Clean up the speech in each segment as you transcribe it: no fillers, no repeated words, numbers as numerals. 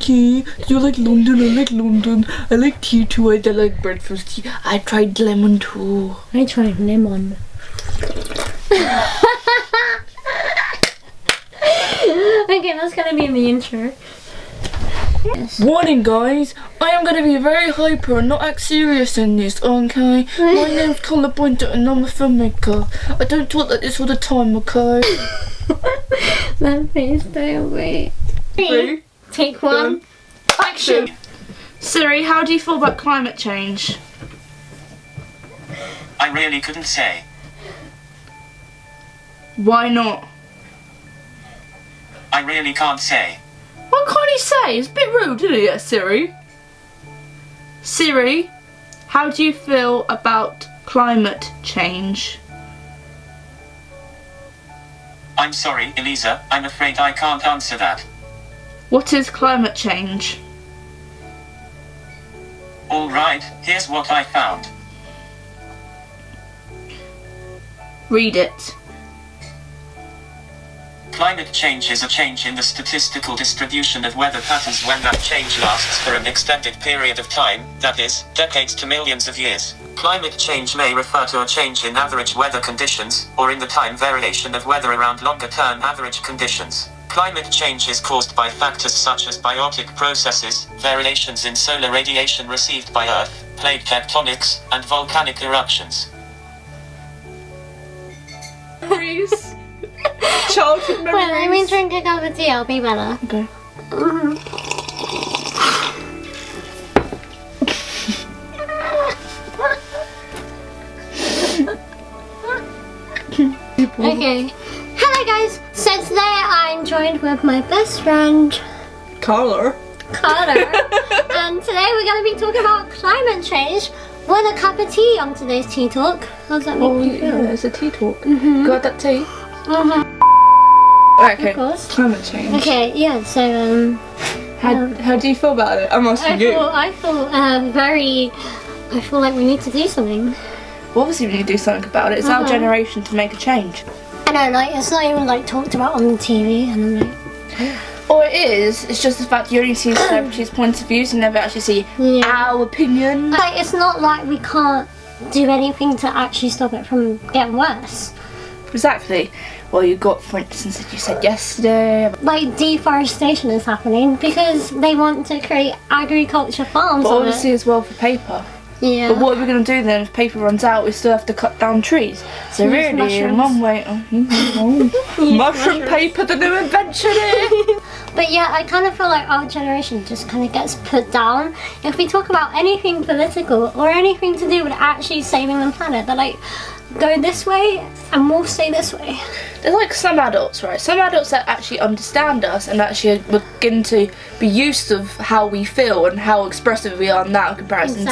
tea. Do you like London? I like London. I like tea too. I like breakfast tea. I tried lemon too. I tried lemon. Okay, that's gonna be the intro. Yes. Warning guys, I am going to be very hyper and not act serious in this, okay? My name's Colour Pointer and I'm a filmmaker. I don't talk like this all the time, okay? That face, stay away. 3, take 1, action! Siri, how do you feel about climate change? I really couldn't say. Why not? I really can't say. What can't he say? It's a bit rude, isn't it, Siri? Siri, how do you feel about climate change? I'm sorry, Elisa, I'm afraid I can't answer that. What is climate change? Alright, here's what I found. Read it. Climate change is a change in the statistical distribution of weather patterns when that change lasts for an extended period of time, that is, decades to millions of years. Climate change may refer to a change in average weather conditions, or in the time variation of weather around longer-term average conditions. Climate change is caused by factors such as biotic processes, variations in solar radiation received by Earth, plate tectonics, and volcanic eruptions. Memories. Childhood memories. Wait, let me drink a cup of tea, I'll be better. Okay. Okay. Hello guys, so today I'm joined with my best friend Carla. Carter, and today we're going to be talking about climate change with a cup of tea on today's tea talk. How does that make you feel? Yeah, it's a tea talk. Got that tea? Okay. Of course. Climate change. Okay, yeah, so How do you feel about it? I'm asking you. I feel like we need to do something. Well, obviously we need to do something about it. It's our generation to make a change. I know, like, it's not even like talked about on the TV, and I'm like, Or it is, it's just the fact you only see celebrities' points of views and never actually see our opinion. like, it's not like we can't do anything to actually stop it from getting worse. Exactly. Well, you got, for instance, as you said yesterday. Like, deforestation is happening because they want to create agriculture farms. But on obviously as well for paper. Yeah. But what are we going to do then if paper runs out? We still have to cut down trees. So Use really, in mushrooms. one way... mushroom paper, the new invention here! But yeah, I kind of feel like our generation just kind of gets put down. If we talk about anything political or anything to do with actually saving the planet, they're like, go this way and we'll stay this way. There's like some adults, right? Some adults that actually understand us and actually begin to be used of how we feel and how expressive we are now in comparison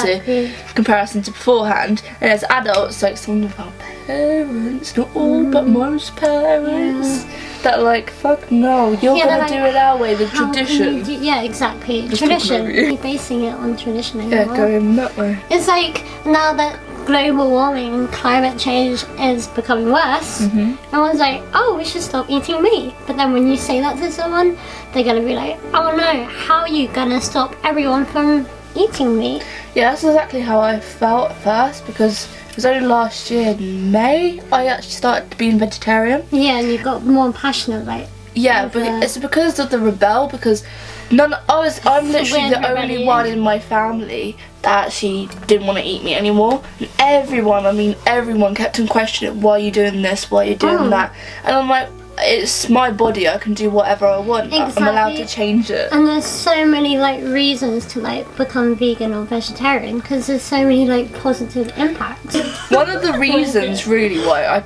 to beforehand. And as adults, like some of our parents, not all but most parents, that are like, fuck no, you're gonna like, do it our way, the how can tradition. you do- yeah, exactly. Just Tradition. talking about you. You're basing it on tradition Yeah, anymore. going that way. It's like now that global warming, climate change is becoming worse, everyone's like, oh, we should stop eating meat. But then when you say that to someone, they're gonna be like, oh no, how are you gonna stop everyone from eating meat? Yeah, that's exactly how I felt at first, because it was only last year in May I actually started being vegetarian. Yeah, and you got more passionate, like. Yeah, but it's because of the rebel, because I'm literally the only one in my family that actually didn't want to eat meat anymore. And everyone kept on questioning, why are you doing this, why are you doing that? And I'm like, it's my body, I can do whatever I want. Exactly. I'm allowed to change it. And there's so many like reasons to like become vegan or vegetarian because there's so many like positive impacts. One of the reasons really why I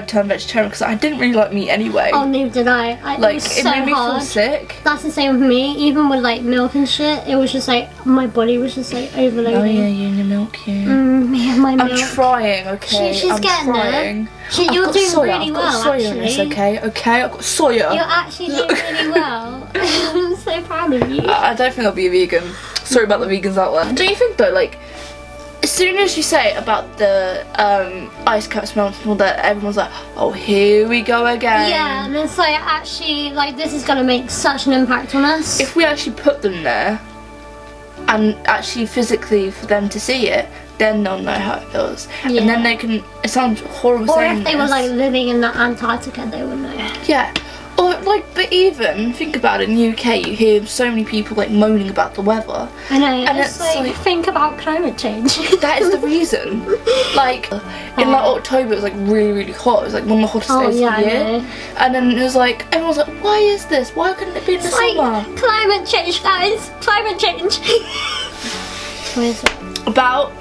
turned vegetarian, because I didn't really like meat anyway. Oh, neither did I. It Like, was it so made me feel hard. sick. That's the same with me. Even with like milk and shit, it was just like my body was just like overloading. Oh yeah, you and your milk, yeah. Me and my milk. I'm trying, okay? She's I'm getting trying. there. You're doing soya. really I've well, got soya in this, actually. okay? I've got soya. You're actually doing really well. I'm so proud of you. I don't think I'll be a vegan. Sorry about the vegans out there. Do you think though, like, it's soon as you say about the ice caps melting and all that, everyone's like, oh, here we go again. Yeah, and it's like, actually, like, this is going to make such an impact on us. If we actually put them there, and actually physically for them to see it, then they'll know how it feels. Yeah. And then they can, it sounds horrible Or saying if they were this. like living in the Antarctica, they would know. Yeah. Or like, but even think about it, in the UK, you hear so many people like moaning about the weather. I know, And it's like, think about climate change. That is the reason. Like in like October, it was like really, really hot. It was like one of the hottest days of the year. I know. And then it was like, everyone's like, why is this? Why couldn't it be in the It's summer? like climate change, guys. Climate change. What is it? About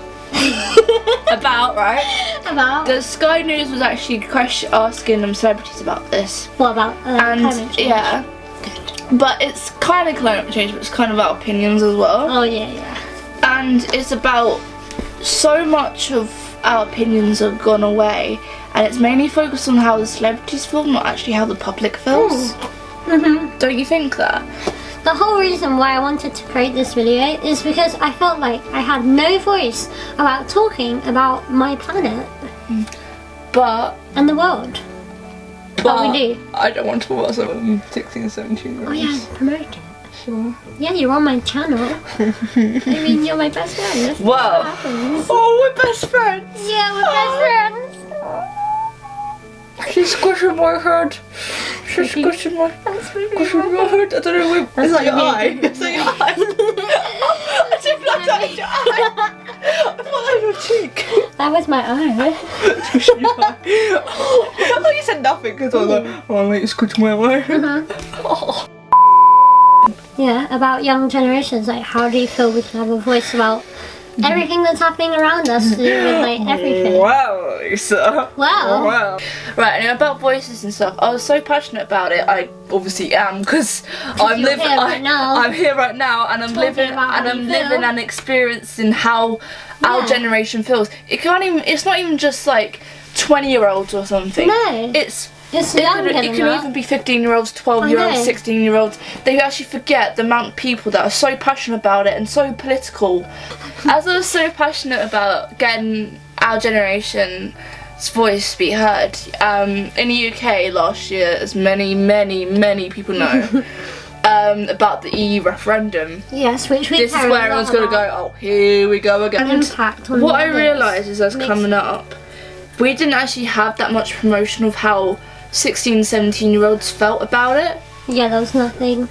right? About? The Sky News was actually asking them celebrities about this. What about climate change? Yeah, but it's kind of climate change, but it's kind of our opinions as well. Oh, yeah. And it's about so much of our opinions have gone away, and it's mainly focused on how the celebrities feel, not actually how the public feels. Mm-hmm. Don't you think that? The whole reason why I wanted to create this video is because I felt like I had no voice about talking about my planet But and the world. But we do. I don't want to talk about some 16, 17 year Oh yeah, promote it. Sure. Yeah, you're on my channel. I mean, you're my best friend. That's Wow. what happens. Oh, we're best friends. Yeah, we're best friends. She's squishing my head. She's squishing my head. I don't know. Is that your eye? Is that your eye? I didn't know that was your eye. I thought that was your cheek. That was my eye. Squishing your eye. Oh, you said nothing because I was like, oh, mate, squishing my eye. Oh. Yeah, about young generations. Like, how do you feel we can have a voice about everything that's happening around us to do with like everything? Wow, Lisa. Wow. Wow. Right, and about voices and stuff, I was so passionate about it. I obviously am because I'm you're living. here right now. I'm here right now, and I'm Talking living, about how and I'm you living feel. and experiencing how our Yeah. generation feels. It can't even. It's not even just like 20-year-olds or something. No. It's. It's It younger can, than it can that. even be 15-year-olds, 12-year-olds, I know. 16-year-olds. They actually forget the amount of people that are so passionate about it and so political. As I was so passionate about getting our generation's voice be heard, in the UK last year, as many people know, about the EU referendum. Yes, which we This is care a where lot everyone's going to go, about. oh, here we go again. An impact on What I others. realised is as Makes- coming up, we didn't actually have that much promotion of how 16, 17-year-olds felt about it. Yeah, there was nothing.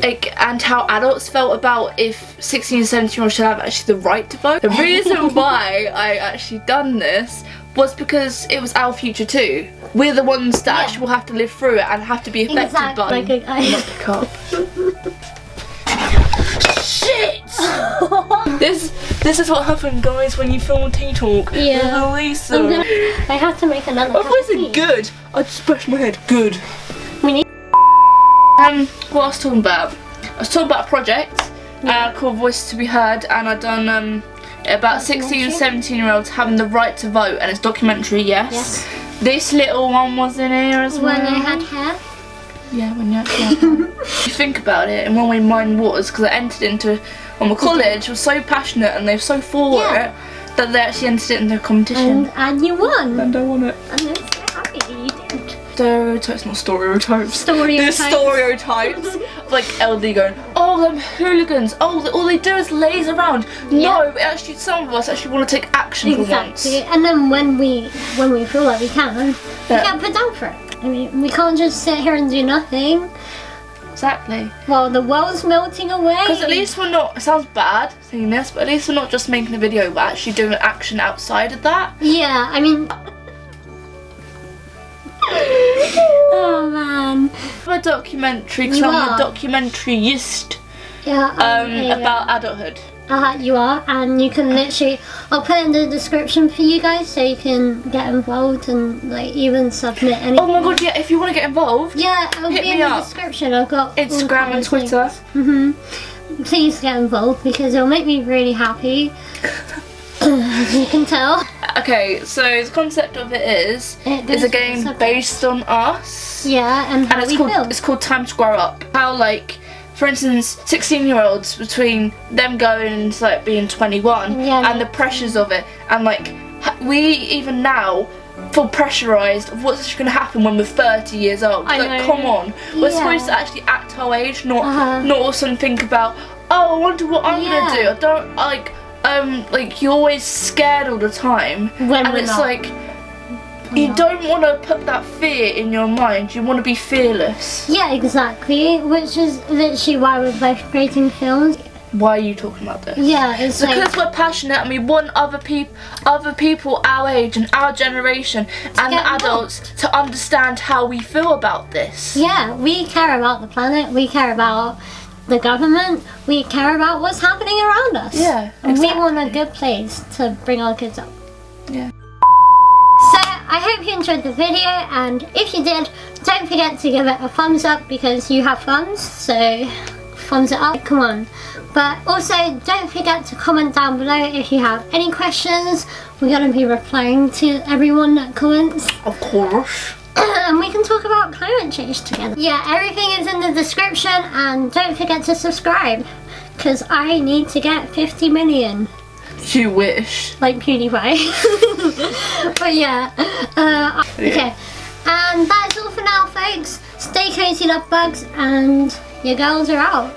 Like, and how adults felt about if 16 and 17-year-olds should have actually the right to vote. The reason why I actually done this was because it was our future too. We're the ones that Yeah. actually will have to live through it and have to be affected Exactly. by Like a guy. not pick up. Shit! This is what happened, guys, when you film Tea Talk. Yeah. With Lisa. I have to make another. My cup voice of is tea. good. I just brushed my head. Good. We need. What I was talking about? I was talking about a project called Voices to be Heard, and I done about 16 and 17-year-olds having the right to vote, and it's documentary. Yes. This little one was in here as well. When I had hair. Yeah, when you actually had hair. You think about it, in one way mine was because I entered into. Well, my college was so passionate and they were so for Yeah. it that they actually entered it in the competition. And you won. And I won it. And I'm so happy that you did. Stereotypes, not stereotypes. Stereotypes. The stereotypes. Like LD going, oh, them hooligans. Oh, all they do is laze around. No, Yeah. actually, some of us actually want to take action for once. Exactly. And then when we feel like we can, we Yeah. get put down for it. I mean, we can't just sit here and do nothing. Exactly. Well, the world's melting away. Because at least we're not. It sounds bad saying this, but at least we're not just making a video. We're actually doing action outside of that. Yeah, I mean. Oh man. A documentary, because You I'm are. a documentarist Yeah. about adulthood. You are, and you can literally. I'll put it in the description for you guys so you can get involved and like even submit anything. Oh my god, yeah! If you want to get involved, Yeah, it'll Hit be me in the up. description. I've got all Instagram and kinds of Twitter. links. Please get involved because it'll make me really happy. As you can tell. Okay, so the concept of it is It it's a goes game based on us. Yeah, and how And we feel. it's called Time to Grow Up. How like for instance, 16-year-olds, between them going into like being 21 and the pressures of it, and like we even now feel pressurised of what's going to happen when we're 30 years old. Like, come on, we're supposed to actually act our age, not all of a sudden think about, oh, I wonder what I'm gonna do. I don't like you're always scared all the time, and it's like you don't want to put that fear in your mind. You want to be fearless. Yeah, exactly. Which is literally why we're both creating films. Why are you talking about this? Yeah, it's because we're passionate and we want other people our age and our generation and the adults to understand how we feel about this. Yeah, we care about the planet. We care about the government. We care about what's happening around us. Yeah, and exactly. we want a good place to bring our kids up. Yeah. So I hope you enjoyed the video, and if you did, don't forget to give it a thumbs up because you have thumbs, so thumbs it up, come on. But also don't forget to comment down below if you have any questions. We're going to be replying to everyone that comments. Of course. And we can talk about climate change together. Yeah, everything is in the description, and don't forget to subscribe because I need to get 50 million. You wish. Like PewDiePie. But yeah. Okay. And that's all for now, folks. Stay cozy, love bugs, and your girls are out.